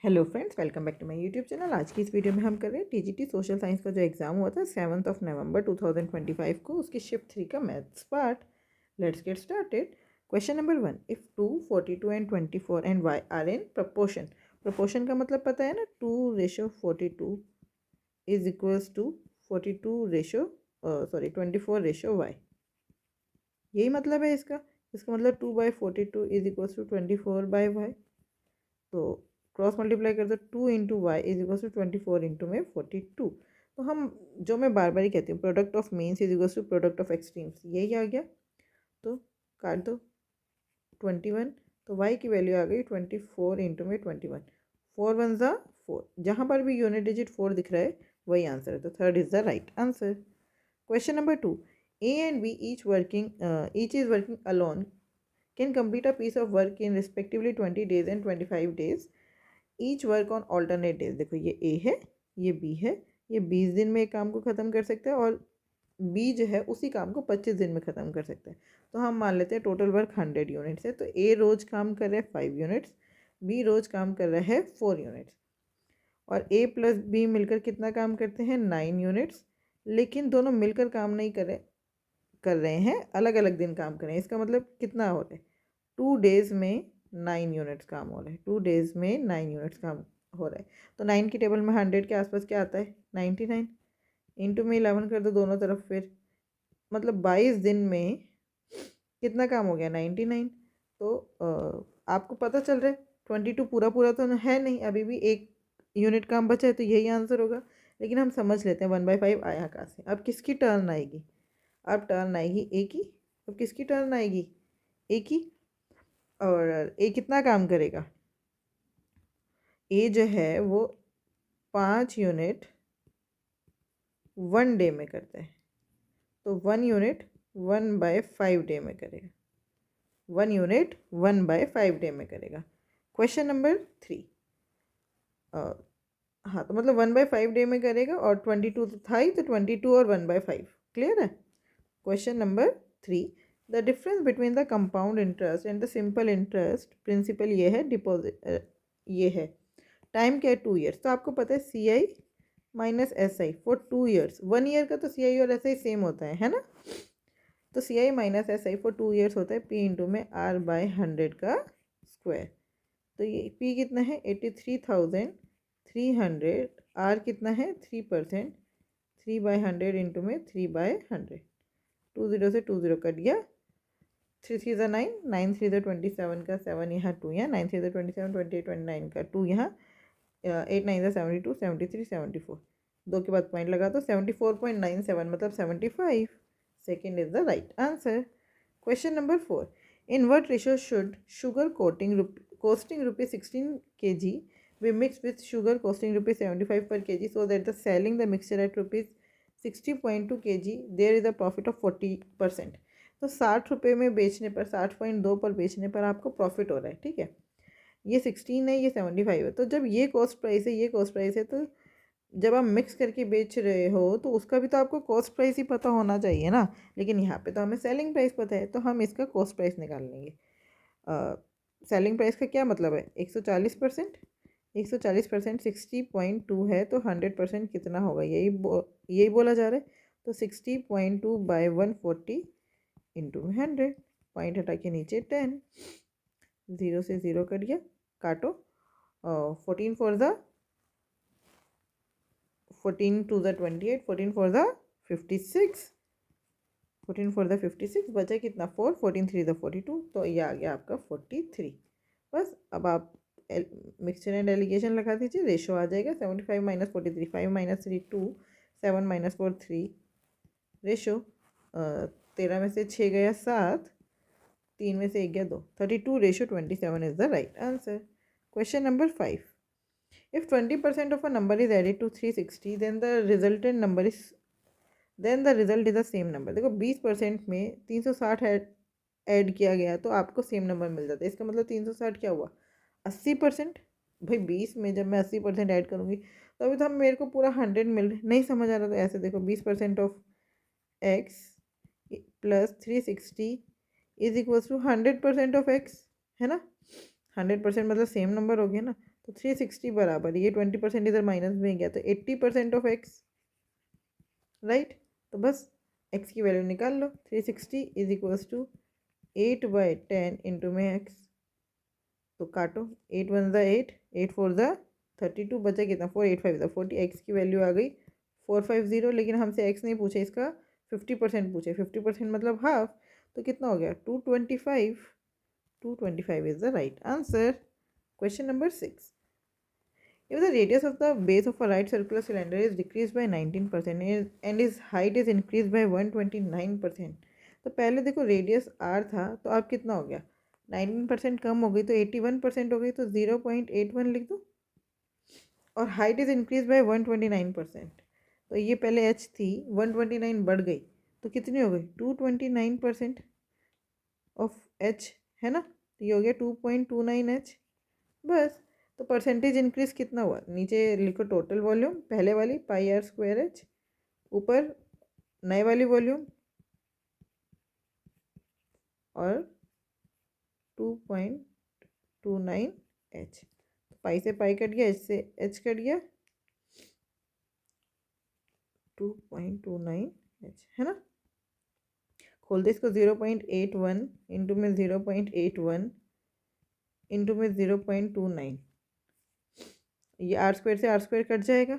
Hello friends, welcome back to my YouTube channel. आज की इस वीडियो में हम कर रहे हैं टीजीटी सोशल साइंस का जो एग्जाम हुआ था 7 नवंबर 2025 को, उसकी शिफ्ट 3 का maths part. Let's get started. Question number 1, if 2, 42 and 24 and y are in proportion. Proportion का मतलब पता है ना, 2:42 इज इक्वल्स टू 24:वाई। यही मतलब है इसका। इसका मतलब 2/42 इज इक्वल्स टू 24/वाई। तो क्रॉस मल्टीप्लाई कर दो, 2 × y is equal to 24 into में 42। तो हम जो मैं बार बार ही कहती हूँ, product of means is equal to product of extremes, यही आ गया। तो काट दो 21, तो y की वैल्यू आ गई 24 इंटू में 21। 4 1 ज़ा 4, जहाँ पर भी यूनिट डिजिट 4 दिख रहा है वही आंसर है, तो third is the right answer. Question number 2, A and B each is working alone can complete a piece of work in respectively 20 days and 25 days. Each work on alternate days. देखो ये ए है, ये B है, ये 20 दिन में एक काम को ख़त्म कर सकता है और बी जो है उसी काम को 25 दिन में ख़त्म कर सकता है। तो हम मान लेते हैं टोटल वर्क 100 यूनिट्स है, तो ए रोज़ काम कर रहा है 5 यूनिट्स, बी रोज़ काम कर रहा है 4 यूनिट्स, और ए प्लस बी मिलकर कितना काम करते हैं 9 यूनिट्स। लेकिन दोनों मिलकर काम नहीं कर रहे हैं, अलग अलग दिन काम कर रहे हैं। इसका मतलब कितना हो रहा है, 2 डेज़ में 9 यूनिट्स काम हो रहा है, 2 डेज़ में 9 यूनिट्स काम हो रहा है। तो 9 की टेबल में 100 के आसपास क्या आता है 99, इंटू में 11 कर दो दोनों तरफ, फिर मतलब 22 दिन में कितना काम हो गया 99। तो आपको पता चल रहा है 22 पूरा पूरा तो है नहीं, अभी भी एक यूनिट काम बचा है, तो यही आंसर होगा। लेकिन हम समझ लेते हैं 1/5 आया कहाँ से। अब किसकी टर्न आएगी, अब टर्न आएगी ए की। अब किसकी टर्न आएगी, ए की। और ए कितना काम करेगा, ए जो है वो 5 यूनिट 1 डे में करता है, तो 1 यूनिट 1/5 डे में करेगा, 1 यूनिट 1/5 डे में करेगा। क्वेश्चन नंबर 3, हाँ तो मतलब 1/5 डे में करेगा, और 22 तो था ही, तो 22 और 1/5 क्लियर है। Question number 3, the difference between the compound interest and the simple interest principle ये है, डिपॉजिट ये है, टाइम क्या है 2 ईयर्स। तो आपको पता है CI minus SI for 2 years, 1 year का तो CI और SI सेम होता है ना। तो CI minus SI for 2 years होता है P इंटू में R/100 का स्क्वायर। तो ये P कितना है 83,300, R कितना है 3%, 3/100 इंटू में 3/100। 2 0 से 2 0 कट गया, 3 3 ज़ा 9, 9 3 ज़ा 27 का 7 यहाँ 2 यहाँ, 9 3 ज़ा 27, 28 29 का 2 यहाँ, 8 9 ज़ा 72, 73 74, 2 के बाद पॉइंट लगा तो 74.97 मतलब 75। Second is the right answer. Question number 4, in what ratio should sugar costing rupees 16 kg we mix with sugar costing rupees 75 per kg so that the selling the mixture at rupees 60.2 kg there is a profit of 40%। तो 60 रुपये में बेचने पर, 60.2 पर बेचने पर आपको profit हो रहा है, ठीक है। ये 16 है, ये 75 है, तो जब ये कॉस्ट प्राइस है, ये कॉस्ट प्राइस है, तो जब आप मिक्स करके बेच रहे हो तो उसका भी तो आपको कॉस्ट प्राइस ही पता होना चाहिए ना। लेकिन यहाँ पे तो हमें सेलिंग प्राइस पता है, तो हम इसका कॉस्ट प्राइस निकाल लेंगे। सेलिंग प्राइस का क्या मतलब है 140%, 140% 60.2 है, तो 100% कितना होगा, यही बोला जा रहा है। तो 60.2/140 इंटू 100, पॉइंट हटा के नीचे 10, 0 से 0 कट गया, काटो। 14 4 ज़ा 14 2 ज़ा 28, 14 4 ज़ा 56, 14 4 ज़ा 56, बचा कितना 4, 14 3 ज़ा 42, तो ये आ गया आपका 43। बस अब आप मिक्सचर एंड एलिगेशन लगा दीजिए, रेशो आ जाएगा 75 माइनस 43, 5 माइनस 3 2, 7 माइनस 4 3, रेशो 13 में से 6 गया 7, 3 में से 1 गया 2, 32:27 is the right answer. Question number 5, if 20% of a number is added to 360 then the resultant number is then the result is the same number। देखो 20% में 360 ऐड किया गया तो आपको सेम नंबर मिल जाता है। इसका मतलब 360 क्या हुआ 80%। भाई 20 में जब मैं 80% ऐड करूँगी तो अभी तो हम मेरे को पूरा 100 मिल रहा है, नहीं समझ आ रहा। तो ऐसे देखो 20% of x plus 360 is equals to 100% of x, है ना। 100% मतलब सेम नंबर हो गया ना, तो 360 बराबर ये 20% इधर माइनस में गया तो 80% ऑफ एक्स, राइट। तो बस एक्स की वैल्यू निकाल लो। 360 इज इक्वल्स टू 8/10 इंटू में एक्स, तो काटो, 8 1 ज़ा 8, 8 4 ज़ा 32, बचा कितना 4, 8 5 ज़ा 40, एक्स की वैल्यू आ गई 450। लेकिन हमसे एक्स नहीं पूछे, इसका 50% पूछे, 50% मतलब हाफ, तो कितना हो गया 225। 225 is the right answer. Question number 6, if the radius of the base of a right circular cylinder is decreased by 19% and its height is increased by 129%, तो पहले देखो रेडियस r था, तो अब कितना हो गया 19% कम हो गई तो 81% हो गई, तो 0.81 लिख दो। और हाइट इज इंक्रीज बाय 129%, तो ये पहले h थी 129 बढ़ गई, तो कितनी हो गई 229% ऑफ h, है ना, तो ये हो गया 2.29h। बस, तो परसेंटेज इंक्रीज कितना हुआ, नीचे लिखो टोटल वॉल्यूम पहले वाली πr²h, ऊपर नए वाली वॉल्यूम और 2.29h। पाई से पाई कट गया, एच से एच कट गया, 2.29h, है ना। खोलते इसको 0.81 इंटू में 0.81 इंटू में 0.29, ये r² से r² कट जाएगा,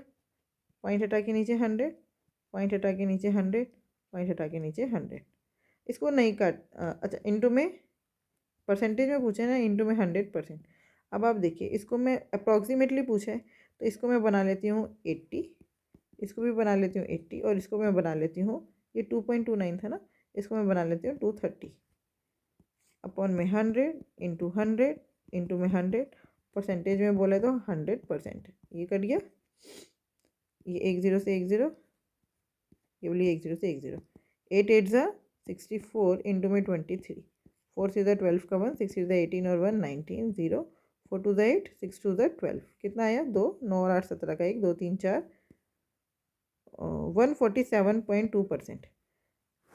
पॉइंट हटा के नीचे 100, पॉइंट हटा के नीचे 100, पॉइंट हटा के नीचे 100। इसको नहीं काट, अच्छा इंटू में परसेंटेज में पूछे ना, इंटू में 100%। अब आप देखिए, इसको मैं अप्रॉक्सीमेटली पूछा है, तो इसको मैं बना लेती हूँ 80, इसको भी बना लेती हूँ 80, और इसको मैं बना लेती हूँ, ये 2.29 था ना, इसको मैं बना लेती हूँ 230 अपॉन में 100 इंटू 100 इंटू में 100, परसेंटेज में बोले तो 100%। ये कट गया, ये 1 0 से 1 0, ये बोलिए 1 0 से 1 0, 8 8 ज़ा 64 इंटू में 23, 4 से 12 का 1, 6 से 18 और 1 19, 0, 4 2 8, 6 2 12, कितना आया 2, 9 और 8 17 का 1, 2 3 4, 147.2%।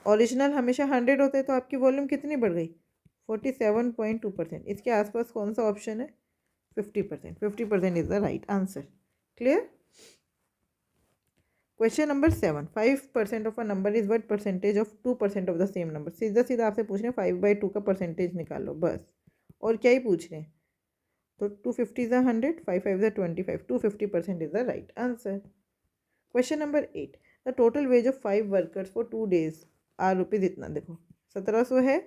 ओरिजिनल हमेशा 100 होते हैं, तो आपकी वॉल्यूम कितनी बढ़ गई 47.2%। इसके आसपास कौन सा ऑप्शन है 50%, 50% is the right answer. Clear. Question number 7, 5% of a number is what percentage of 2% of the same number. सीधा सीधा आपसे पूछ रहे हैं 5/2 का परसेंटेज निकालो, बस और क्या ही पूछ रहे हैं। तो 250 ज़ा 100, 5 5 ज़ा 25, 250% is the right answer. Question number 8, the total wage of 5 workers for 2 days are rupees इतना। देखो 1700 है,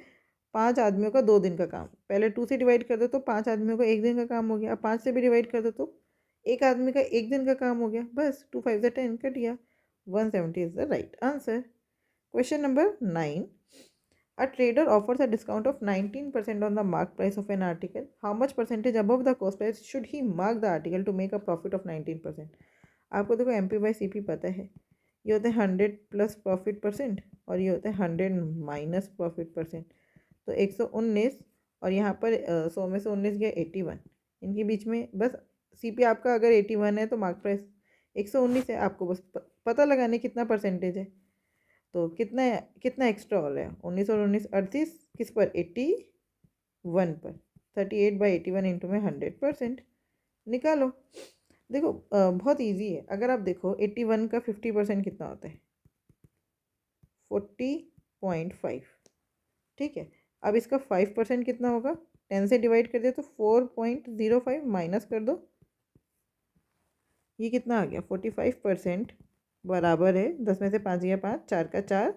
5 आदमियों का 2 दिन का काम, पहले 2 से डिवाइड कर दो तो 5 आदमियों का 1 दिन का काम हो गया, अब 5 से भी डिवाइड कर दो तो एक आदमी का 1 दिन का काम हो गया, बस 2 5 ज़ा 10 कट गया, 170 is the right answer. Question number 9, a trader offers a discount of 19% on the mark price of an article. How much percentage above the cost price should he mark the article to make a profit of 19%? आपको देखो MP/CP पता है, ये होते हैं 100 plus profit percent और ये होते हैं 100 माइनस प्रॉफिट परसेंट। तो 119 और यहाँ पर 100 में से 19 गया 81, इनके बीच में बस CP आपका अगर 81 है तो मार्क प्राइस 119 है, आपको बस पता लगाने कितना परसेंटेज है। तो कितना कितना एक्स्ट्रा हो रहा है 19 और 19 38, किस पर 81 पर, 38/81 इंटू में 100% निकालो। देखो बहुत इजी है, अगर आप देखो 81 का 50% कितना होता है 40.5, ठीक है। अब इसका 5% कितना होगा, 10 से डिवाइड कर दिया तो 4.05 माइनस कर दो, ये कितना आ गया 45% बराबर है 10 में से 5 गया 5, 4 का 4,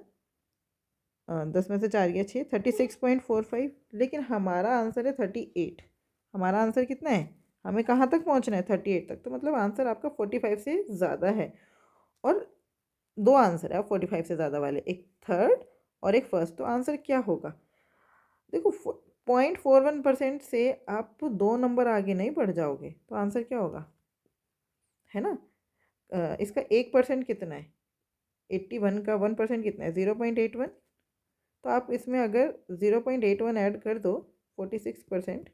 10 में से 4 गया 6, 36.45। लेकिन हमारा आंसर है 38, हमारा आंसर कितना है, हमें कहाँ तक पहुँचना है 38 तक, तो मतलब आंसर आपका 45 से ज़्यादा है। और 2 आंसर है 45 से ज़्यादा वाले, एक थर्ड और एक फर्स्ट, तो आंसर क्या होगा देखो 0.41% से आप 2 नंबर आगे नहीं बढ़ जाओगे, तो आंसर क्या होगा, है ना। इसका 1% कितना है 81 का 1% कितना है 0.81, तो आप इसमें अगर 0.81 ऐड कर दो 46%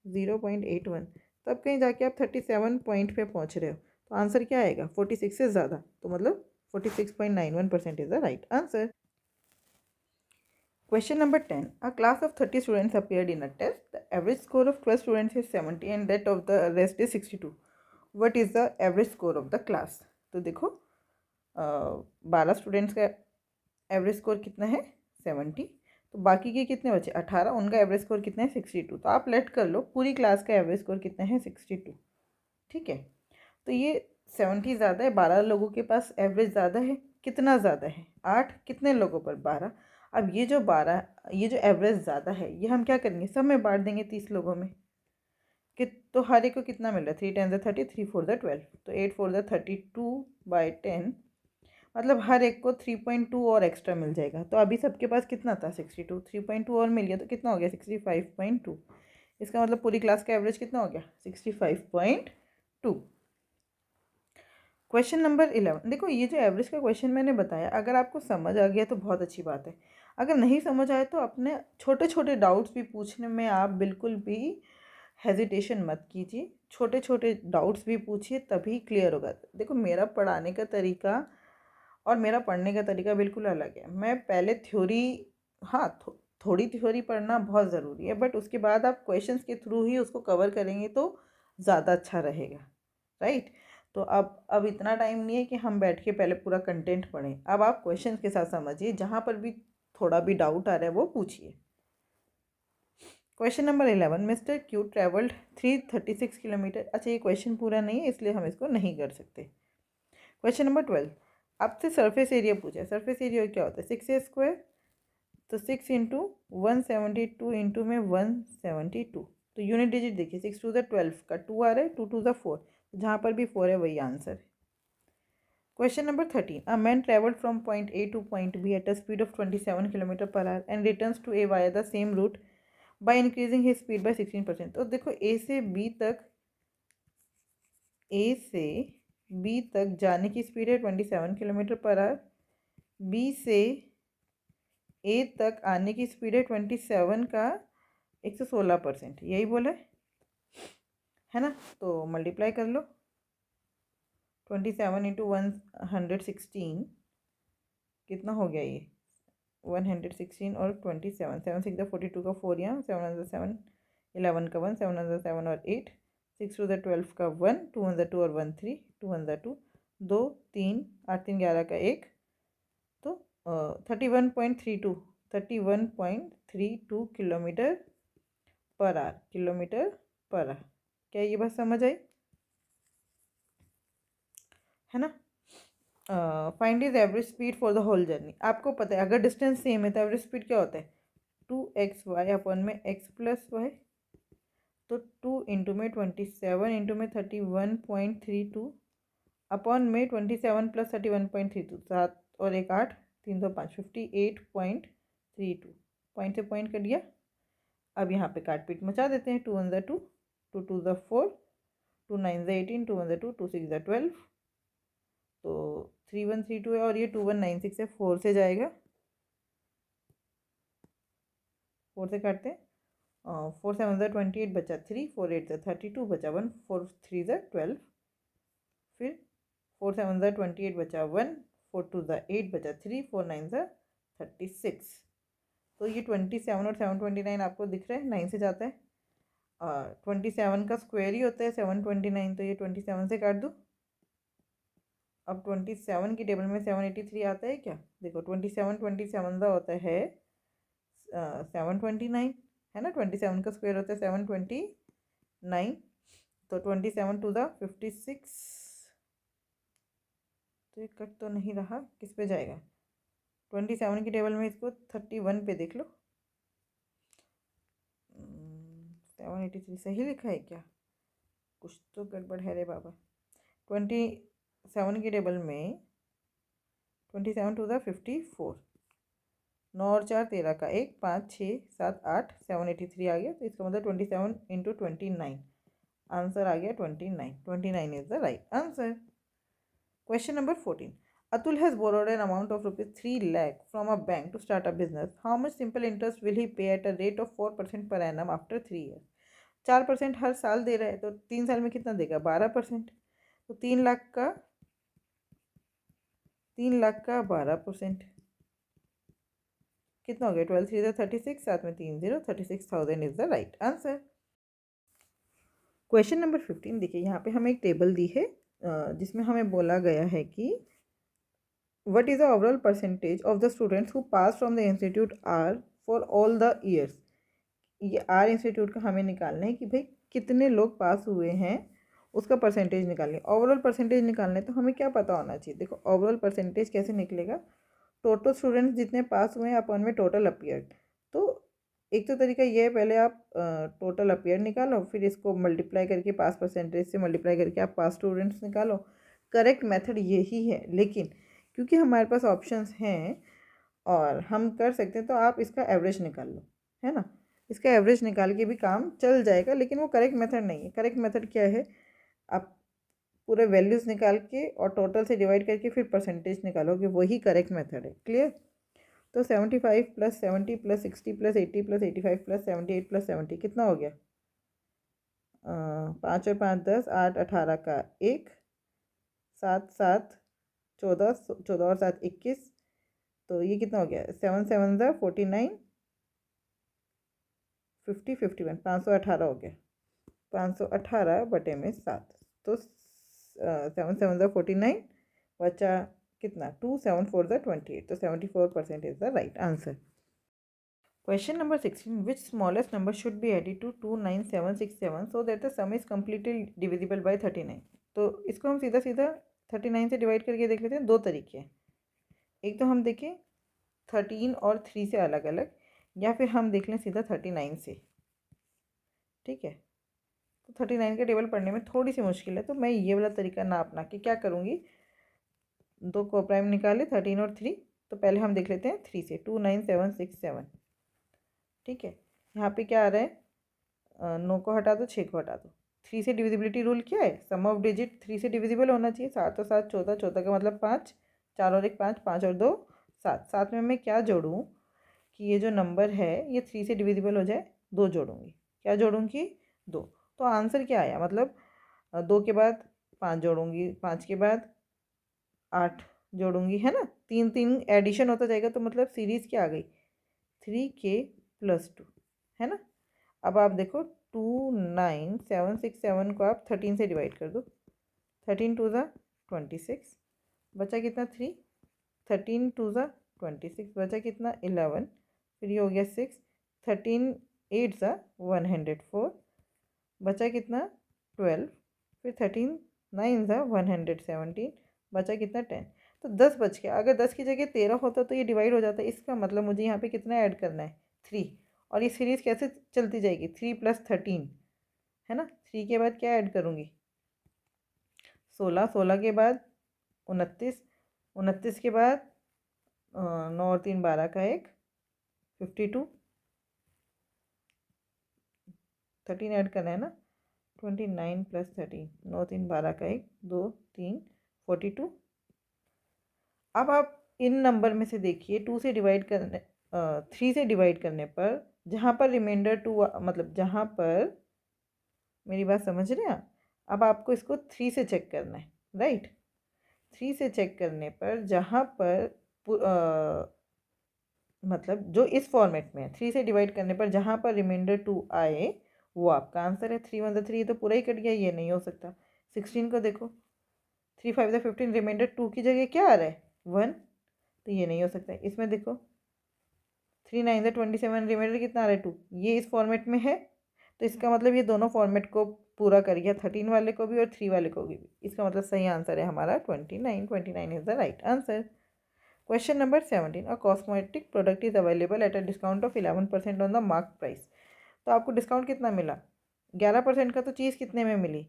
0.81, तब कहीं जाके आप 37 पॉइंट पे पहुंच रहे हो, तो आंसर क्या आएगा 46 से ज़्यादा, तो मतलब 46.91% is the right answer. Question number 10. A class of 30 students appeared in a test. The average score of 12 students is 70 and that of the rest is 62. What is the average score of the class? तो देखो 12 students का average score कितना है 70, तो बाकी के कितने बचे 18, उनका एवरेज स्कोर कितना है 62। तो आप लेट कर लो पूरी क्लास का एवरेज स्कोर कितना है 62। ठीक है, तो ये 70 ज़्यादा है, 12 लोगों के पास एवरेज ज़्यादा है। कितना ज़्यादा है 8, कितने लोगों पर 12। अब ये जो 12, ये जो एवरेज ज़्यादा है ये हम क्या करेंगे सब में बांट देंगे 30 लोगों में। कि तो हर एक को कितना मिल रहा है 3 10 30, 3 4 12, तो 8 4 32/10, मतलब हर एक को 3.2 और एक्स्ट्रा मिल जाएगा। तो अभी सबके पास कितना था 62, 3.2 और मिल गया तो कितना हो गया 65.2। इसका मतलब पूरी क्लास का एवरेज कितना हो गया 65.2। Question number 11। देखो ये जो एवरेज का क्वेश्चन मैंने बताया, अगर आपको समझ आ गया तो बहुत अच्छी बात है। अगर नहीं समझ आए तो अपने छोटे छोटे डाउट्स भी पूछने में आप बिल्कुल भी हेजिटेशन मत कीजिए, छोटे छोटे डाउट्स भी पूछिए तभी क्लियर होगा। देखो मेरा पढ़ाने का तरीका और मेरा पढ़ने का तरीका बिल्कुल अलग है। मैं पहले थ्योरी, हाँ थोड़ी थ्योरी पढ़ना बहुत ज़रूरी है, बट उसके बाद आप क्वेश्चंस के थ्रू ही उसको कवर करेंगे तो ज़्यादा अच्छा रहेगा, राइट। तो अब इतना टाइम नहीं है कि हम बैठ के पहले पूरा कंटेंट पढ़ें। अब आप क्वेश्चंस के साथ समझिए, जहाँ पर भी थोड़ा भी डाउट आ रहा है वो पूछिए। Question number 11। Mister Q travelled 336 kilometre. अच्छा ये क्वेश्चन पूरा नहीं है इसलिए हम इसको नहीं कर सकते। Question number 12। आपसे सरफेस एरिया पूछा है। सरफेस एरिया क्या होता है 6a², तो 6 इंटू 172 इंटू में 172, तो यूनिट डिजिट देखिए 6 टू द 12 का 2 आ रहा है, 2 टू द 4, जहाँ पर भी 4 है वही आंसर है। Question number 13। A man travelled from point A to point B at a speed of 27 kilometre per hour and returns to A via the same route by increasing his speed by 16%। तो देखो ए से B तक जाने की speed है 27 kilometre per our, B से ए तक आने की स्पीड है 27 का 116%, यही बोला है ना। तो मल्टीप्लाई कर लो 27 इंटू 116, कितना हो गया ये 116 और 27, 7 6 42 का 4 यहाँ, 7 7 11 का 1, 7 7 और 8, 6 टू द 12 का 1, 2 1 2 और 1 3, 2 1 2, 2 3 8 3 11 का 1, तो 31.32 किलोमीटर पर आवर। क्या ये बात समझ आई है ना। Find is average speed for the whole journey. आपको पता है अगर डिस्टेंस सेम है तो एवरेज स्पीड क्या होता है 2xy अपन में x प्लस वाई, तो 2 इंटू में 27 इंटू में 31.32 अपॉन में 27 प्लस 31.32, 7 और 1 8, 3 2 5, 58.32, पॉइंट से पॉइंट कर दिया। अब यहाँ पे काट पीट मचा देते हैं, 2 1 2, 2 2 4, 2 9 18, 2 1 2, 2 6 12, तो 3132 है और ये 2196 है, 4 से जाएगा, 4 से काटते हैं, 4 7 28 बचा 3, 4 8 32 बचा 1, 4 3 12, फिर 4 7 28 बचा 1, 4 2 8 बचा 3, 4 9 36। तो ये 27 और 729 आपको दिख रहा है, 9 से जाता है, 27 का स्क्वायर ही होता है 729, तो ये 27 से काट दो। अब 27 की टेबल में 783 आता है क्या, देखो 27 का होता है 729 है ना, 27 का स्क्वायर होता है 729, तो 27 टू द 56, तो ये कट तो नहीं रहा, किस पे जाएगा 27 की टेबल में, इसको 31 पे देख लो, 783 सही लिखा है क्या, कुछ तो गड़बड़ है रे बाबा। 27 की टेबल में 27 टू द 54, 9 और 4 13 का 1, 5 6 7 8, 783 आ गया, तो इसका मतलब 27 इंटू 29, आंसर आ गया 29, 29 is the right answer. Question number 14। Atul has borrowed an amount of rupees 3 lakh from a bank to start a business. How much simple interest will he pay at a rate of 4% per annum after 3 years? 4% हर साल दे रहा है, तो 3 साल में कितना देगा 12%, तो 3 लाख का 12%, कितना हो गया 12 3 36, साथ में 3 0, 36,000 is the right answer. Question number 15 देखिए, यहाँ पे हमें एक टेबल दी है जिसमें हमें बोला गया है कि what is the overall percentage of the students who pass from the institute R for all the years। ये आर इंस्टीट्यूट का हमें निकालना है कि भाई कितने लोग पास हुए हैं, उसका परसेंटेज निकालनी है। ओवरऑल परसेंटेज निकालना है तो हमें क्या पता होना चाहिए। देखो ओवरऑल परसेंटेज कैसे निकलेगा, टोटल स्टूडेंट्स जितने पास हुए हैं अपन में टोटल अपीयर्ड। तो एक तो तरीका ये है, पहले आप टोटल अपीयर्ड निकालो, फिर इसको मल्टीप्लाई करके पास परसेंटेज से मल्टीप्लाई करके आप पास स्टूडेंट्स निकालो। करेक्ट मेथड यही है, लेकिन क्योंकि हमारे पास ऑप्शंस हैं और हम कर सकते हैं तो आप इसका एवरेज निकाल लो, है ना। इसका एवरेज निकाल के भी काम चल जाएगा, लेकिन वो करेक्ट मेथड नहीं है। करेक्ट मेथड क्या है, आप पूरे वैल्यूज़ निकाल के और टोटल से डिवाइड करके फिर परसेंटेज निकालोगे, वही करेक्ट मेथड है। क्लियर। तो 75 + 70 + 60 + 80 + 85 + 78 + 70 कितना हो गया, 5 और 5 10, 8 18 का 1, 7 7 14, 14 और 7 21, तो ये कितना हो गया 7 7 49, 50 51, 518 हो गया। 518 बटे में 7, तो 7 7 49, बचा कितना 2, 7 4 28, तो 74% is the right answer. Question number 16, which smallest number should be added to 29767 so that the sum is completely divisible by 39। तो इसको हम सीधा सीधा 39 से डिवाइड करके देख लेते हैं। दो तरीके हैं, एक तो हम देखें 13 और 3 से अलग अलग, या फिर हम देख लें सीधा 39 से। ठीक है, तो 39 का टेबल पढ़ने में थोड़ी सी मुश्किल है, तो मैं ये वाला तरीका ना अपना के क्या करूँगी, दो को प्राइम निकाले 13 और 3, तो पहले हम देख लेते हैं 3 से 29767। ठीक है, यहाँ पे क्या आ रहा है, 9 को हटा दो, 6 को हटा दो। 3 से डिविजिबिलिटी रूल क्या है, सम ऑफ डिजिट 3 से डिविजिबल होना चाहिए। 7 और 7 14, 14 का मतलब 5, 4 और 1 5, 5 और 2 7। साथ में मैं क्या जोड़ूँ कि ये जो नंबर है ये 3 से डिविजिबल हो जाए, 2 जोड़ूंगी। क्या जोड़ूंगी, 2। तो आंसर क्या आया, मतलब 2 के बाद 5 जोड़ूंगी, 5 के बाद 8 जोड़ूंगी, है ना। 3 3 एडिशन होता जाएगा, तो मतलब सीरीज़ क्या आ गई 3k + 2, है ना। अब आप देखो 29767 को आप 13 से डिवाइड कर दो, 13 2 ज़ा 26, बचा कितना 3, 13 2 ज़ा 26, बचा कितना 11, फिर ये हो गया 6, 13 8 ज़ा 104, बचा कितना 12, फिर 13 9 ज़ा 117, बचा कितना 10। तो 10 बच गया। अगर 10 की जगह 13 होता तो ये डिवाइड हो जाता। इसका मतलब मुझे यहाँ पे कितना ऐड करना है 3, और ये सीरीज़ कैसे चलती जाएगी 3 + 13, है ना। 3 के बाद क्या ऐड करूँगी 16, 16 के बाद 29, 29 के बाद 9 और 3 12 का 1, 52, 13 ऐड करना है ना, 29 + 13, 9 3 12 का 1 2 3 42। अब आप इन नंबर में से देखिए 2 से डिवाइड करने 3 से डिवाइड करने पर जहाँ पर रिमाइंडर 2 मतलब जहाँ पर, मेरी बात समझ रहे हैं, अब आपको इसको 3 से चेक करना है, राइट। 3 से चेक करने पर जहाँ पर मतलब जो इस फॉर्मेट में है, 3 से डिवाइड करने पर जहाँ पर रिमाइंडर 2 आए वो आपका आंसर है। 3 1 ज़ा 3, ये तो पूरा ही कट गया, ये नहीं हो सकता। 16 को देखो, 3 5 ज़ा 15, रिमाइंडर 2 की जगह क्या आ रहा है 1, तो ये नहीं हो सकता। इसमें देखो 3 9 ज़ा 27, रिमाइंडर कितना आ रहा है 2, ये इस फॉर्मेट में है, तो इसका मतलब ये दोनों फॉर्मेट को पूरा कर गया, 13 वाले को भी और 3 वाले को भी। इसका मतलब सही आंसर है हमारा 29। 29 is the right answer. Question number 17, a cosmetic product is available at a discount of 11% on the mark price. तो आपको डिस्काउंट कितना मिला, 11% का, तो चीज़ कितने में मिली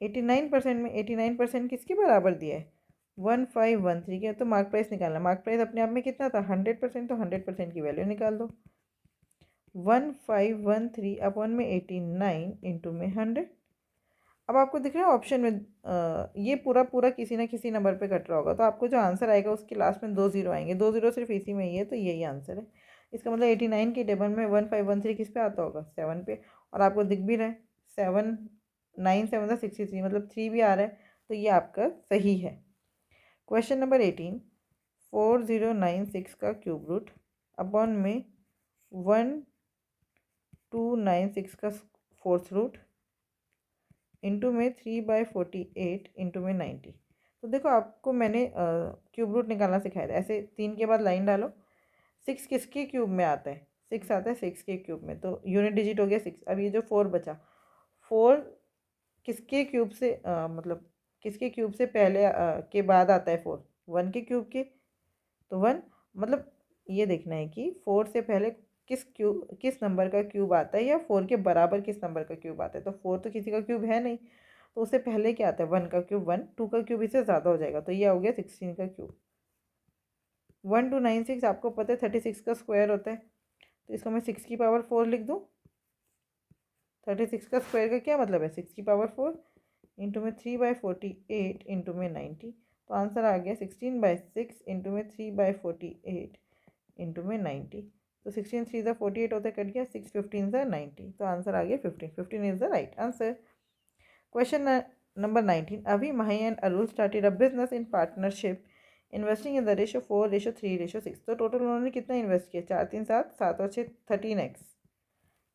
89% में। 89% किसके बराबर दिया है 1513 के। तो मार्क प्राइस निकालना, मार्क प्राइस अपने आप में कितना था 100%, तो 100% की वैल्यू निकाल दो। 1513 अपॉन में 89 इंटू में 100। अब आपको दिख रहा है ऑप्शन में ये पूरा पूरा किसी ना किसी नंबर पे कट रहा होगा, तो आपको जो आंसर आएगा उसके लास्ट में 2 0 आएंगे। 2 0 सिर्फ इसी में ही है, तो यही आंसर है। इसका मतलब 89 के टेबल में 1513 किस पे आता होगा 7 पे, और आपको दिख भी रहा है 7 9 7 63, मतलब 3 भी आ रहा है, तो ये आपका सही है। क्वेश्चन नंबर 18, 4096 का क्यूब रूट अपॉन में 1296 का फोर्थ रूट इंटू में 3/48 इंटू में 90। तो देखो आपको मैंने क्यूब रूट निकालना सिखाया था। ऐसे 3 के बाद लाइन डालो। 6 किसके क्यूब में आता है? 6 आता है 6 के क्यूब में, तो यूनिट डिजिट हो गया 6। अब ये जो 4 बचा, 4 किसके क्यूब से मतलब किसके क्यूब से पहले के बाद आता है? 4 1 के क्यूब के, तो 1 मतलब ये देखना है कि 4 से पहले किस नंबर का क्यूब आता है, या 4 के बराबर किस नंबर का क्यूब आता है। तो 4 तो किसी का क्यूब है नहीं, तो उससे पहले क्या आता है? 1 का क्यूब 1, 2 का क्यूब इससे ज़्यादा हो जाएगा, तो ये हो गया 16 का क्यूब। 1296 आपको पता है 36 का स्क्वायर होता है, तो इसको मैं 6 की पावर 4 लिख दूँ। 36 का स्क्वायर का क्या मतलब है? 6 की पावर 4 इंटू में 3/48 इंटू में 90। तो आंसर आ गया 16/6 इंटू में 3/48 इंटू में 90। तो 16 3 ज़ा 48 होता है, कट गया। 6 15 ज़ा 90, तो आंसर आ गया 15। 15 is the right answer. Question number 19। Avi, Mahi and Arul started a business in partnership, investing in the ratio 4:3:6। तो टोटल उन्होंने कितना इन्वेस्ट किया? 4 3 7 7 और 6 13x।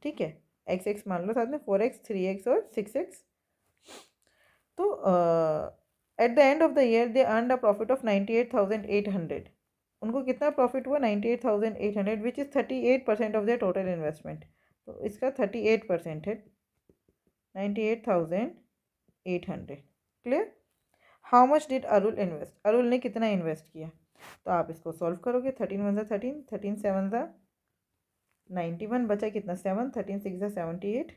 ठीक है, x मान लो साथ में, 4x 3x और 6x। तो at the end of the year they earn a profit of 98,800। उनको कितना प्रॉफिट हुआ? 98,800, which is 38% of the total investment. तो इसका 38% है 98,800। Clear? How much did Arul invest? Arul ने कितना इन्वेस्ट किया? तो आप इसको सॉल्व करोगे। 13 1 ज़ा 13, 13 7 ज़ा 91, बचा कितना? 7, 13 6 ज़ा 78।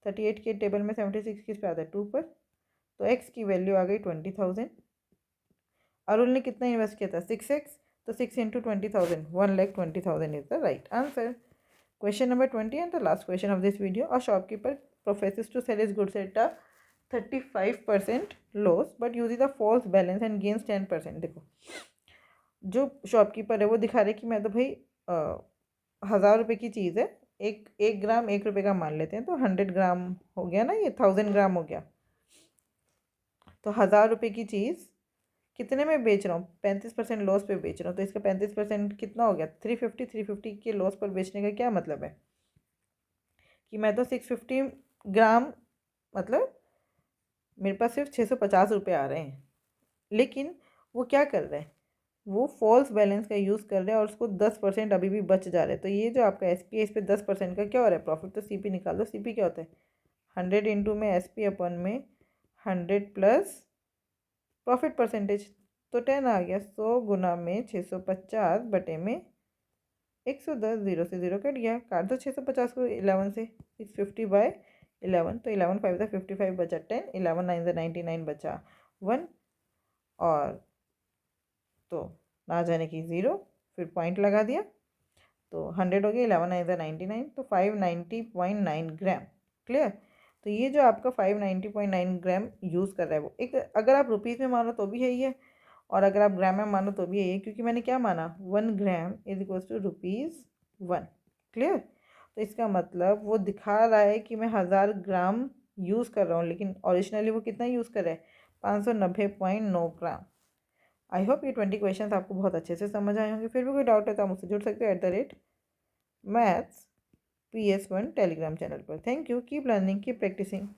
38 के टेबल में 76 किस पे आता है? 2 पर। तो x की वैल्यू आ गई 20,000। अरुल ने कितना इन्वेस्ट किया था? 6x। तो 6 into 20,000, 1,20,000 is the right answer. Question number 20 and the last question of this video. A shopkeeper professes to sell his goods at 35% loss but use the false balance and gains 10%। देखो, जो shopkeeper है वो दिखा रहे कि मैं तो भाई 1,000 रुपये की चीज़ है, एक ग्राम 1 रुपये का मान लेते हैं, तो 100 ग्राम हो गया ना, ये 1000 ग्राम हो गया। तो 1,000 रुपये की चीज़ कितने में बेच रहा हूँ? 35% लॉस पे बेच रहा हूँ, तो इसका 35% कितना हो गया? 350। 350 के लॉस पर बेचने का क्या मतलब है कि मैं तो 650 ग्राम, मतलब मेरे पास सिर्फ 650 रुपये आ रहे हैं, लेकिन वो क्या कर रहे हैं? वो फॉल्स बैलेंस का यूज़ कर रहे हैं और उसको 10% अभी भी बच जा रहे हैं। तो ये जो आपका एस पी है, इस पर 10% का क्या हो रहा है? प्रॉफिट। तो सी पी निकाल दो। सी पी क्या होता है? 100 इंटू में एस पी अपन में 100 प्लस प्रॉफिट परसेंटेज, तो 10 आ गया। 100 गुना में 650 बटे में 110, 0 से 0 कट गया। काट दो 650 को 11 से, 650/11, तो 11 5 ज़ा 55 बचा 10, 11 9 ज़ा 99 बचा 1, और तो ना जाने की 0, फिर पॉइंट लगा दिया, तो 100 हो गया। 11 9 ज़ा 99, तो 590.9 ग्राम। क्लियर? तो ये जो आपका 590.9 ग्राम यूज़ कर रहा है, वो एक, अगर आप रुपीज़ में मानो तो भी है ही है, और अगर आप ग्राम में मानो तो भी है ही है, क्योंकि मैंने क्या माना? 1 gram is equals to ₹1। Clear? तो इसका मतलब वो दिखा रहा है कि मैं 1,000 ग्राम यूज़ कर रहा हूँ, लेकिन ओरिजिनली वो कितना यूज़ कर रहा है? 590.9 ग्राम। आई होप ये 20 क्वेश्चन आपको बहुत अच्छे से समझ आए होंगे। फिर भी कोई डाउट है तो आप मुझसे जुड़ सकते हो @maths PS1 टेलीग्राम चैनल पर। Thank you, keep learning, keep practising.